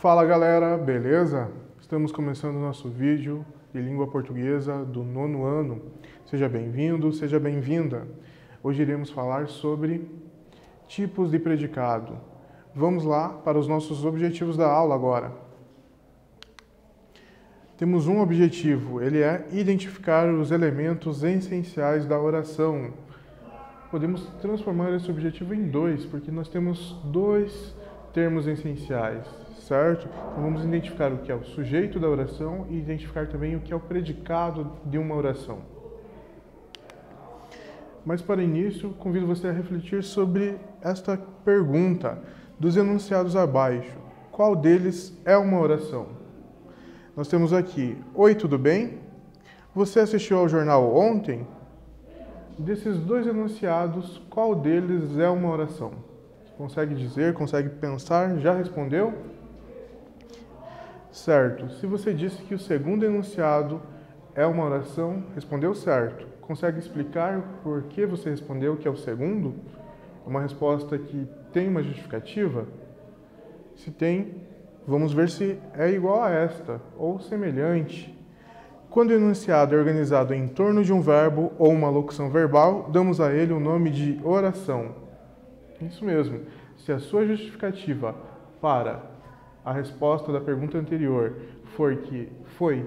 Fala galera, beleza? Estamos começando o nosso vídeo de língua portuguesa do 9º ano. Seja bem-vindo, seja bem-vinda. Hoje iremos falar sobre tipos de predicado. Vamos lá para os nossos objetivos da aula agora. Temos um objetivo, ele é identificar os elementos essenciais da oração. Podemos transformar esse objetivo em dois, porque nós temos dois termos essenciais, certo? Então vamos identificar o que é o sujeito da oração e identificar também o que é o predicado de uma oração. Mas para início, convido você a refletir sobre esta pergunta dos enunciados abaixo. Qual deles é uma oração? Nós temos aqui, oi, tudo bem? Você assistiu ao jornal ontem? Desses dois enunciados, qual deles é uma oração? Consegue dizer, consegue pensar? Já respondeu? Certo. Se você disse que o segundo enunciado é uma oração, respondeu certo. Consegue explicar por que você respondeu que é o segundo? É uma resposta que tem uma justificativa? Se tem, vamos ver se é igual a esta ou semelhante. Quando o enunciado é organizado em torno de um verbo ou uma locução verbal, damos a ele o nome de oração. Isso mesmo. Se a sua justificativa para a resposta da pergunta anterior foi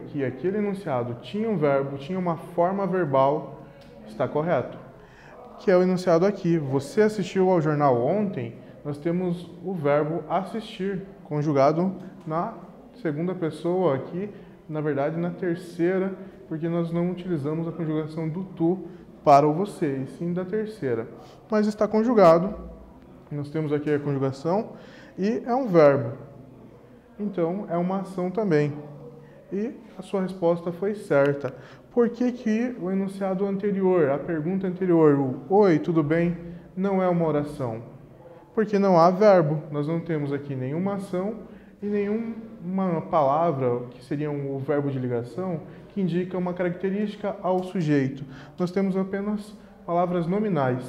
que aquele enunciado tinha um verbo, tinha uma forma verbal, está correto. Que é o enunciado aqui. Você assistiu ao jornal ontem? Nós temos o verbo assistir, conjugado na segunda pessoa aqui, na verdade na terceira, porque nós não utilizamos a conjugação do tu para o você, e sim da terceira. Mas está conjugado, nós temos aqui a conjugação, e é um verbo. Então, é uma ação também. E a sua resposta foi certa. Por que o enunciado anterior, a pergunta anterior, o oi, tudo bem, não é uma oração? Porque não há verbo. Nós não temos aqui nenhuma ação e nenhuma palavra, que seria o verbo de ligação, que indica uma característica ao sujeito. Nós temos apenas palavras nominais.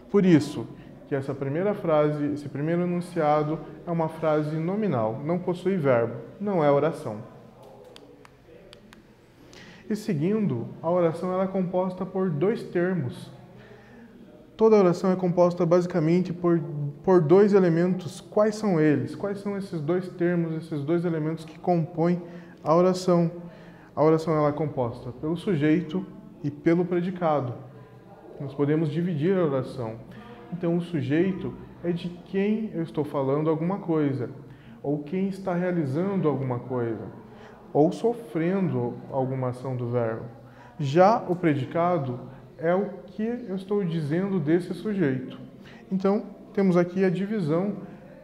Por isso, que essa primeira frase, esse primeiro enunciado é uma frase nominal, não possui verbo, não é oração. E seguindo, a oração ela é composta por dois termos. Toda oração é composta basicamente por dois elementos. Quais são eles? Quais são esses dois termos, esses dois elementos que compõem a oração? A oração ela é composta pelo sujeito e pelo predicado. Nós podemos dividir a oração. Então, o sujeito é de quem eu estou falando alguma coisa, ou quem está realizando alguma coisa, ou sofrendo alguma ação do verbo. Já o predicado é o que eu estou dizendo desse sujeito. Então, temos aqui a divisão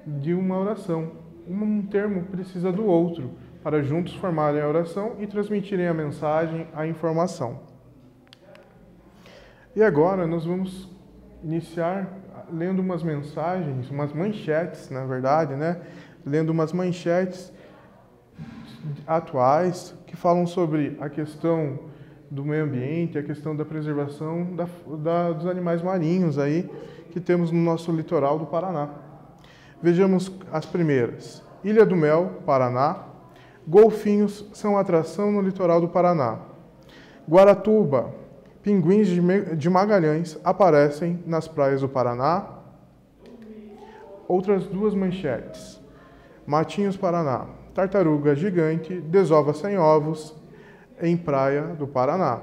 de uma oração. Um termo precisa do outro, para juntos formarem a oração e transmitirem a mensagem, a informação. E agora nós vamos iniciar lendo umas mensagens, umas manchetes, na verdade, né? Lendo umas manchetes atuais que falam sobre a questão do meio ambiente, a questão da preservação dos animais marinhos aí que temos no nosso litoral do Paraná. Vejamos as primeiras. Ilha do Mel, Paraná. Golfinhos são atração no litoral do Paraná. Guaratuba. Pinguins de Magalhães aparecem nas praias do Paraná. Outras duas manchetes. Matinhos, Paraná. Tartaruga gigante desova sem ovos em praia do Paraná.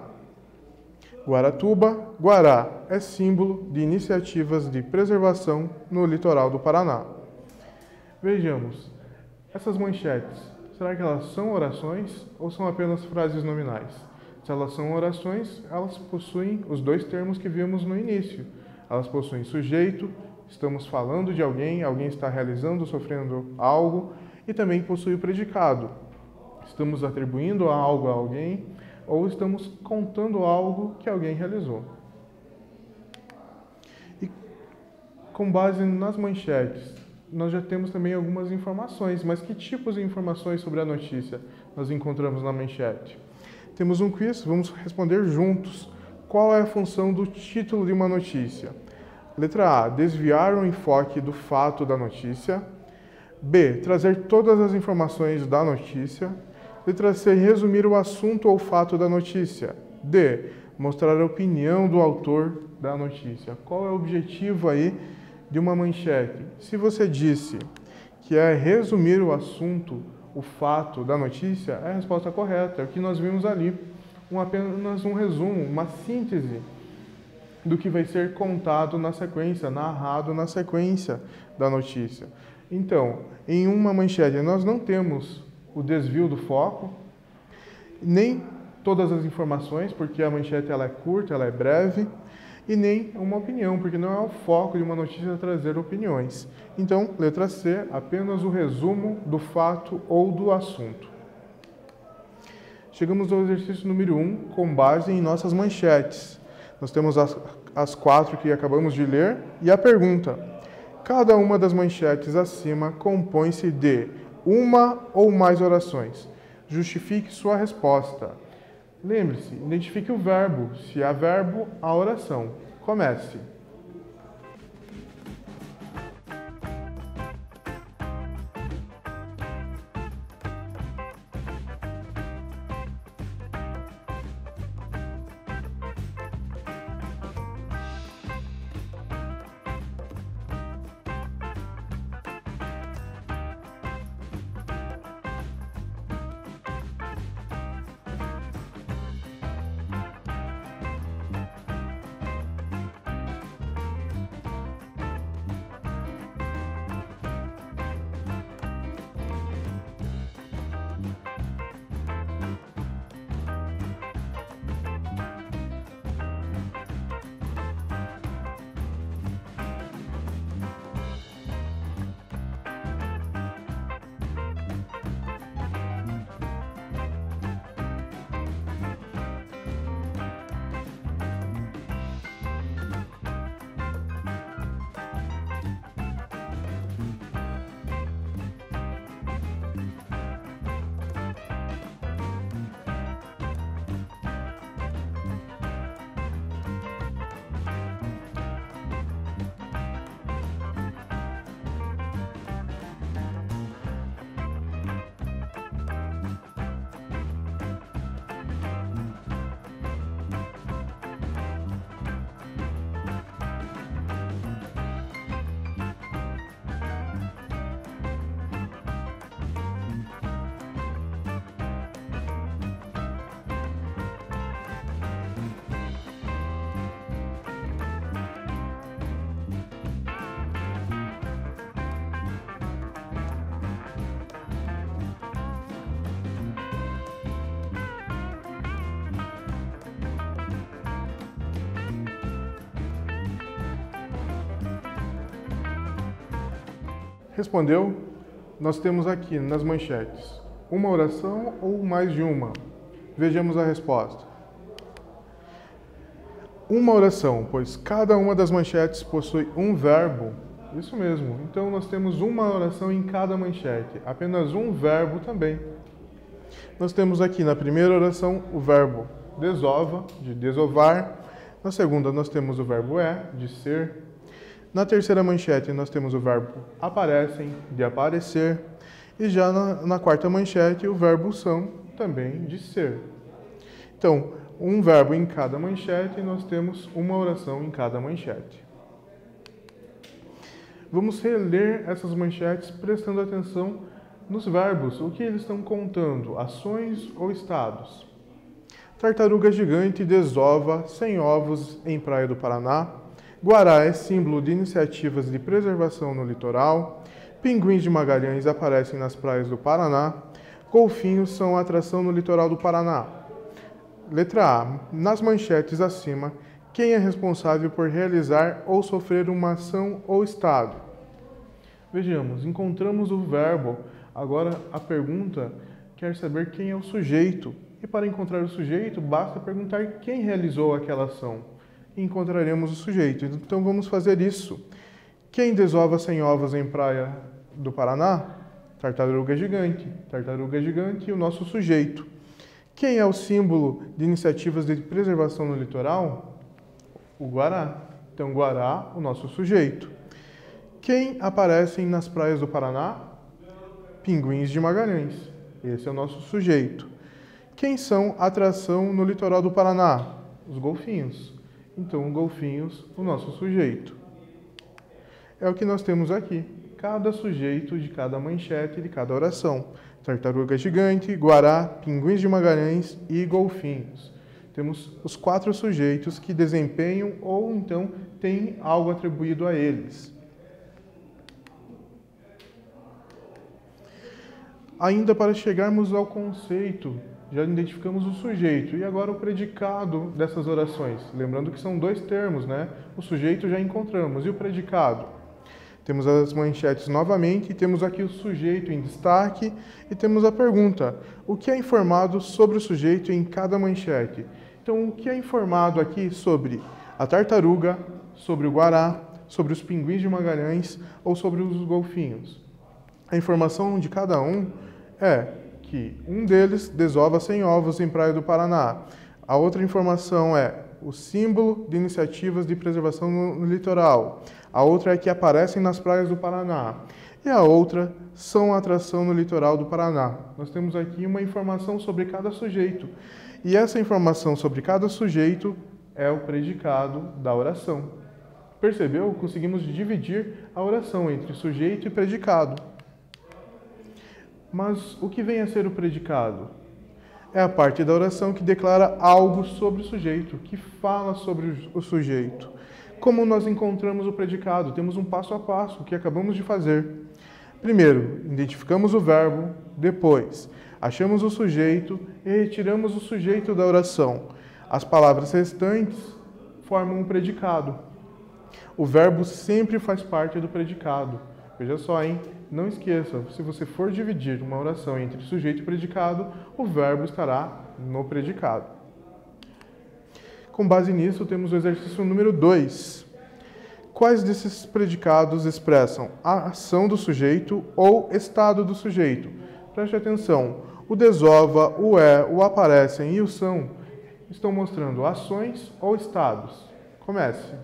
Guaratuba, Guará é símbolo de iniciativas de preservação no litoral do Paraná. Vejamos, essas manchetes, será que elas são orações ou são apenas frases nominais? Se elas são orações, elas possuem os dois termos que vimos no início. Elas possuem sujeito, estamos falando de alguém, alguém está realizando, sofrendo algo, e também possui o predicado. Estamos atribuindo algo a alguém ou estamos contando algo que alguém realizou. E com base nas manchetes, nós já temos também algumas informações, mas que tipos de informações sobre a notícia nós encontramos na manchete? Temos um quiz, vamos responder juntos. Qual é a função do título de uma notícia? Letra A, desviar o enfoque do fato da notícia. B. Trazer todas as informações da notícia. Letra C. Resumir o assunto ou fato da notícia. D. Mostrar a opinião do autor da notícia. Qual é o objetivo aí de uma manchete? Se você disse que é resumir o assunto, o fato da notícia, é a resposta correta. É o que nós vimos ali. Apenas um resumo, uma síntese do que vai ser contado na sequência, narrado na sequência da notícia. Então, em uma manchete, nós não temos o desvio do foco, nem todas as informações, porque a manchete ela é curta, ela é breve, e nem uma opinião, porque não é o foco de uma notícia trazer opiniões. Então, letra C, apenas o resumo do fato ou do assunto. Chegamos ao exercício número 1, com base em nossas manchetes. Nós temos as 4 que acabamos de ler e a pergunta. Cada uma das manchetes acima compõe-se de uma ou mais orações. Justifique sua resposta. Lembre-se, identifique o verbo. Se há verbo, a oração. Comece. Respondeu? Nós temos aqui nas manchetes uma oração ou mais de uma? Vejamos a resposta. Uma oração, pois cada uma das manchetes possui um verbo. Isso mesmo. Então nós temos uma oração em cada manchete, apenas um verbo também. Nós temos aqui na primeira oração o verbo desova, de desovar. Na segunda nós temos o verbo é, de ser. Na terceira manchete, nós temos o verbo aparecem, de aparecer. E já na quarta manchete, o verbo são, também de ser. Então, um verbo em cada manchete e nós temos uma oração em cada manchete. Vamos reler essas manchetes prestando atenção nos verbos, o que eles estão contando, ações ou estados. Tartaruga gigante desova 100 ovos em Praia do Paraná. Guará é símbolo de iniciativas de preservação no litoral. Pinguins de Magalhães aparecem nas praias do Paraná. Golfinhos são atração no litoral do Paraná. Letra A. Nas manchetes acima, quem é responsável por realizar ou sofrer uma ação ou estado? Vejamos, encontramos o verbo. Agora a pergunta quer saber quem é o sujeito. E para encontrar o sujeito, basta perguntar quem realizou aquela ação. E encontraremos o sujeito. Então vamos fazer isso. Quem desova 100 ovos em Praia do Paraná? Tartaruga gigante. Tartaruga gigante e o nosso sujeito. Quem é o símbolo de iniciativas de preservação no litoral? O Guará. Então, Guará, o nosso sujeito. Quem aparecem nas praias do Paraná? Pinguins de Magalhães. Esse é o nosso sujeito. Quem são a atração no litoral do Paraná? Os golfinhos. Então, golfinhos, o nosso sujeito. É o que nós temos aqui. Cada sujeito de cada manchete de cada oração. Tartaruga gigante, guará, pinguins de Magalhães e golfinhos. Temos os 4 sujeitos que desempenham ou então têm algo atribuído a eles. Ainda para chegarmos ao conceito, já identificamos o sujeito e agora o predicado dessas orações. Lembrando que são 2 termos, né? O sujeito já encontramos e o predicado. Temos as manchetes novamente, temos aqui o sujeito em destaque e temos a pergunta: o que é informado sobre o sujeito em cada manchete? Então, o que é informado aqui sobre a tartaruga, sobre o guará, sobre os pinguins de Magalhães ou sobre os golfinhos? A informação de cada um é que um deles desova 100 ovos em Praia do Paraná. A outra informação é o símbolo de iniciativas de preservação no litoral. A outra é que aparecem nas praias do Paraná. E a outra são a atração no litoral do Paraná. Nós temos aqui uma informação sobre cada sujeito. E essa informação sobre cada sujeito é o predicado da oração. Percebeu? Conseguimos dividir a oração entre sujeito e predicado. Mas o que vem a ser o predicado? É a parte da oração que declara algo sobre o sujeito, que fala sobre o sujeito. Como nós encontramos o predicado? Temos um passo a passo que acabamos de fazer. Primeiro, identificamos o verbo, depois, achamos o sujeito e retiramos o sujeito da oração. As palavras restantes formam um predicado. O verbo sempre faz parte do predicado. Veja só, hein? Não esqueça, se você for dividir uma oração entre sujeito e predicado, o verbo estará no predicado. Com base nisso, temos o exercício número 2. Quais desses predicados expressam a ação do sujeito ou estado do sujeito? Preste atenção, o desova, o é, o aparecem e o são estão mostrando ações ou estados. Comece.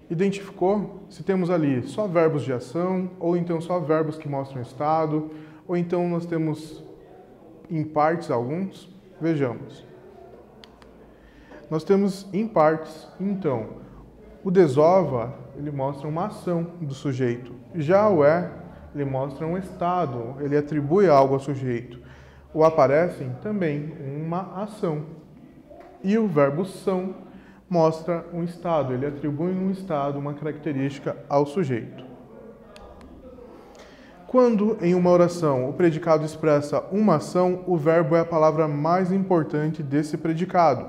Identificou se temos ali só verbos de ação, ou então só verbos que mostram estado, ou então nós temos em partes alguns? Vejamos. Nós temos em partes, então, o desova, ele mostra uma ação do sujeito. Já o é, ele mostra um estado, ele atribui algo ao sujeito. O aparecem, também, uma ação. E o verbo são mostra um estado, ele atribui um estado, uma característica ao sujeito. Quando em uma oração o predicado expressa uma ação, o verbo é a palavra mais importante desse predicado.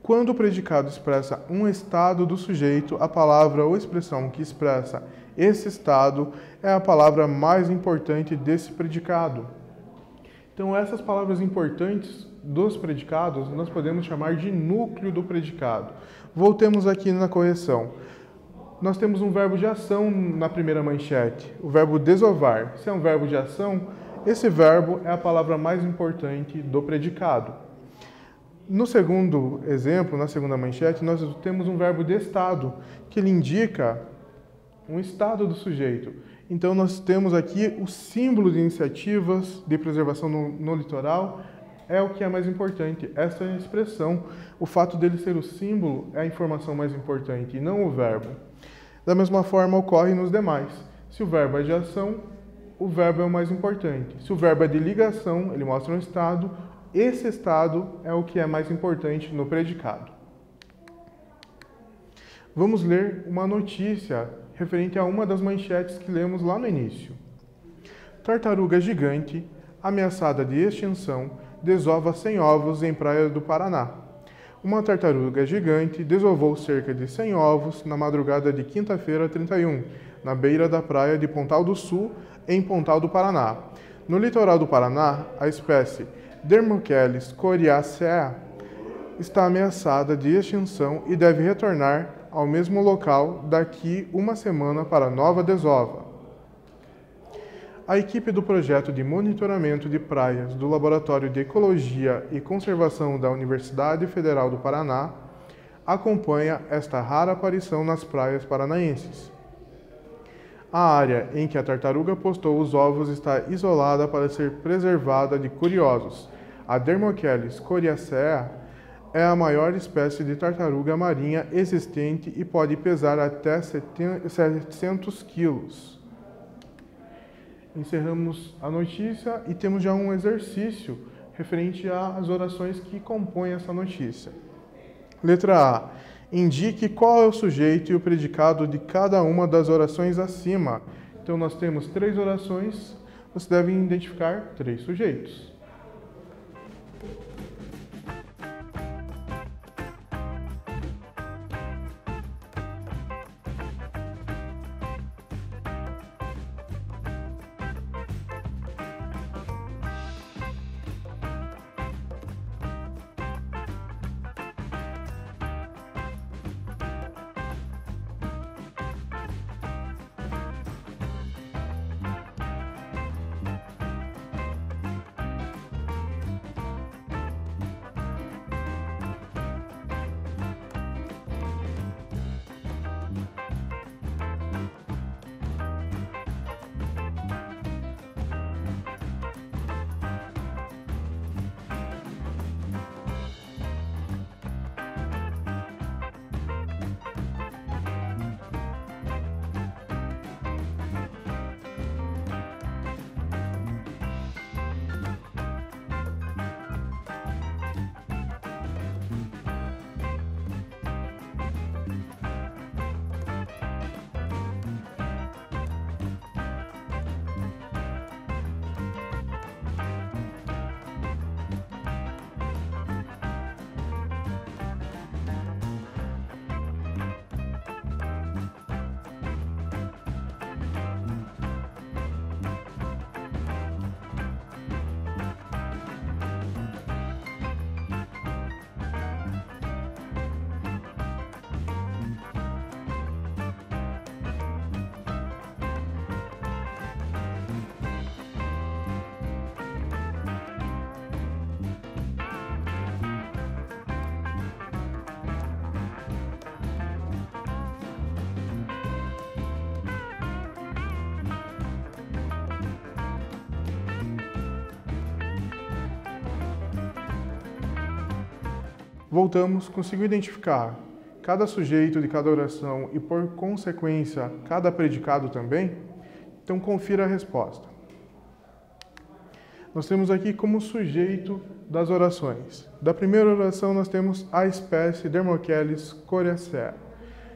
Quando o predicado expressa um estado do sujeito, a palavra ou expressão que expressa esse estado é a palavra mais importante desse predicado. Então, essas palavras importantes dos predicados nós podemos chamar de núcleo do predicado. Voltemos aqui na correção. Nós temos um verbo de ação na primeira manchete, o verbo desovar. Se é um verbo de ação, esse verbo é a palavra mais importante do predicado. No segundo exemplo, na segunda manchete, nós temos um verbo de estado, que ele indica um estado do sujeito. Então, nós temos aqui o símbolo de iniciativas de preservação no litoral, é o que é mais importante, essa expressão. O fato dele ser o símbolo é a informação mais importante, e não o verbo. Da mesma forma, ocorre nos demais. Se o verbo é de ação, o verbo é o mais importante. Se o verbo é de ligação, ele mostra um estado, esse estado é o que é mais importante no predicado. Vamos ler uma notícia referente a uma das manchetes que lemos lá no início. Tartaruga gigante, ameaçada de extinção, desova 100 ovos em praia do Paraná. Uma tartaruga gigante desovou cerca de 100 ovos na madrugada de quinta-feira 31, na beira da praia de Pontal do Sul, em Pontal do Paraná. No litoral do Paraná, a espécie Dermocheles coriacea está ameaçada de extinção e deve retornar ao mesmo local daqui uma semana para nova desova. A equipe do projeto de monitoramento de praias do Laboratório de Ecologia e Conservação da Universidade Federal do Paraná acompanha esta rara aparição nas praias paranaenses. A área em que a tartaruga postou os ovos está isolada para ser preservada de curiosos. A Dermocheles coriacea é a maior espécie de tartaruga marinha existente e pode pesar até 700 quilos. Encerramos a notícia e temos já um exercício referente às orações que compõem essa notícia. Letra A. Indique qual é o sujeito e o predicado de cada uma das orações acima. Então, nós temos 3 orações, você deve identificar 3 sujeitos. Voltamos, conseguiu identificar cada sujeito de cada oração e, por consequência, cada predicado também? Então, confira a resposta. Nós temos aqui como sujeito das orações. Da primeira oração, nós temos a espécie Dermocheles coriacea.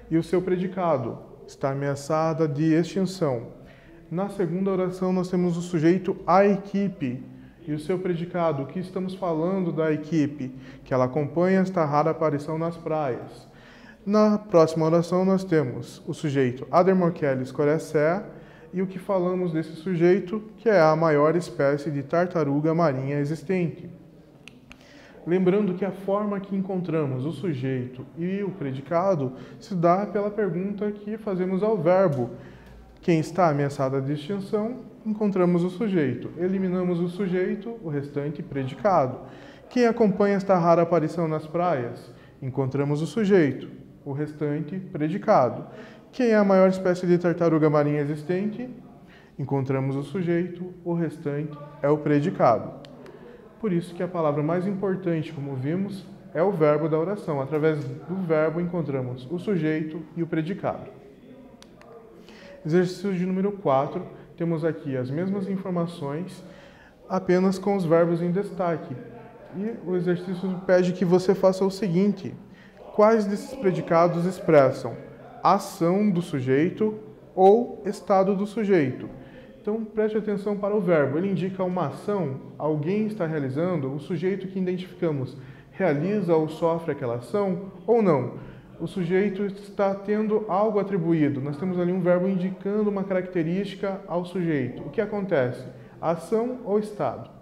E o seu predicado está ameaçada de extinção. Na segunda oração, nós temos o sujeito a equipe e o seu predicado. O que estamos falando da equipe? Que ela acompanha esta rara aparição nas praias. Na próxima oração, nós temos o sujeito Adermocheles coreacea e o que falamos desse sujeito, que é a maior espécie de tartaruga marinha existente. Lembrando que a forma que encontramos o sujeito e o predicado se dá pela pergunta que fazemos ao verbo. Quem está ameaçado de extinção, encontramos o sujeito. Eliminamos o sujeito, o restante predicado. Quem acompanha esta rara aparição nas praias? Encontramos o sujeito, o restante predicado. Quem é a maior espécie de tartaruga marinha existente? Encontramos o sujeito, o restante é o predicado. Por isso que a palavra mais importante, como vimos, é o verbo da oração. Através do verbo encontramos o sujeito e o predicado. Exercício de número 4, temos aqui as mesmas informações, apenas com os verbos em destaque. E o exercício pede que você faça o seguinte: quais desses predicados expressam ação do sujeito ou estado do sujeito? Então, preste atenção para o verbo. Ele indica uma ação, alguém está realizando, o sujeito que identificamos realiza ou sofre aquela ação ou não? O sujeito está tendo algo atribuído. Nós temos ali um verbo indicando uma característica ao sujeito. O que acontece? Ação ou estado?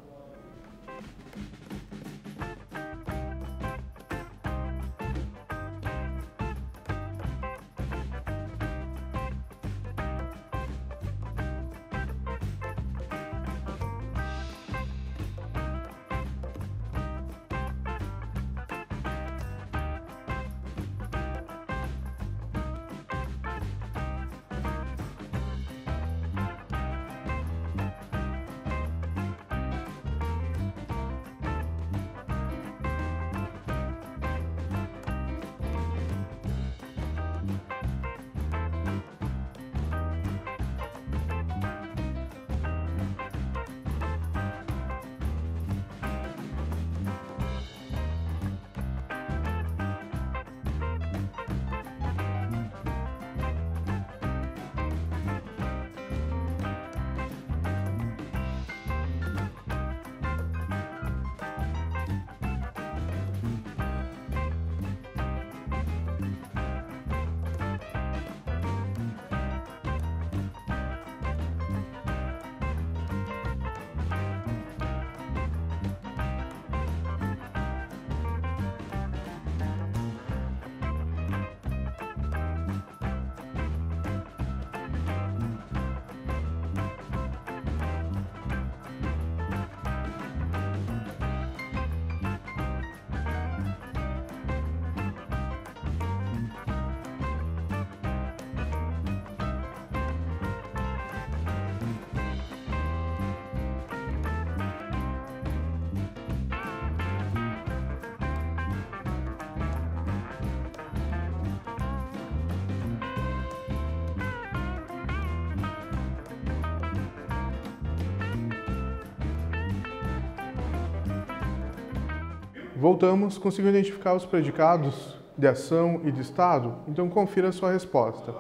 Voltamos, conseguiu identificar os predicados de ação e de estado? Então confira a sua resposta.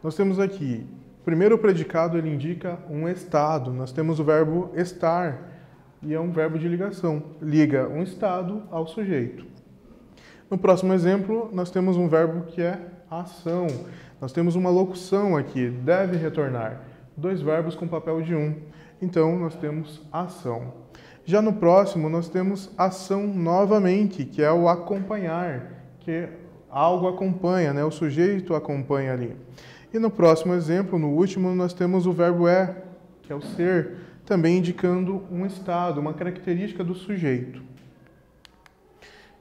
Nós temos aqui, primeiro o predicado ele indica um estado, nós temos o verbo estar, e é um verbo de ligação, liga um estado ao sujeito. No próximo exemplo, nós temos um verbo que é ação, nós temos uma locução aqui, deve retornar, dois verbos com papel de um, então nós temos ação. Já no próximo, nós temos ação novamente, que é o acompanhar, que algo acompanha, né? O sujeito acompanha ali. E no próximo exemplo, no último, nós temos o verbo é, que é o ser, também indicando um estado, uma característica do sujeito.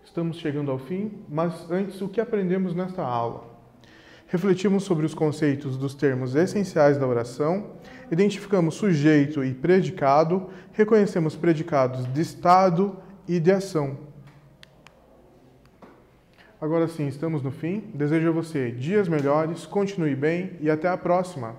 Estamos chegando ao fim, mas antes, o que aprendemos nesta aula? Refletimos sobre os conceitos dos termos essenciais da oração, identificamos sujeito e predicado, reconhecemos predicados de estado e de ação. Agora sim, estamos no fim. Desejo a você dias melhores, continue bem e até a próxima!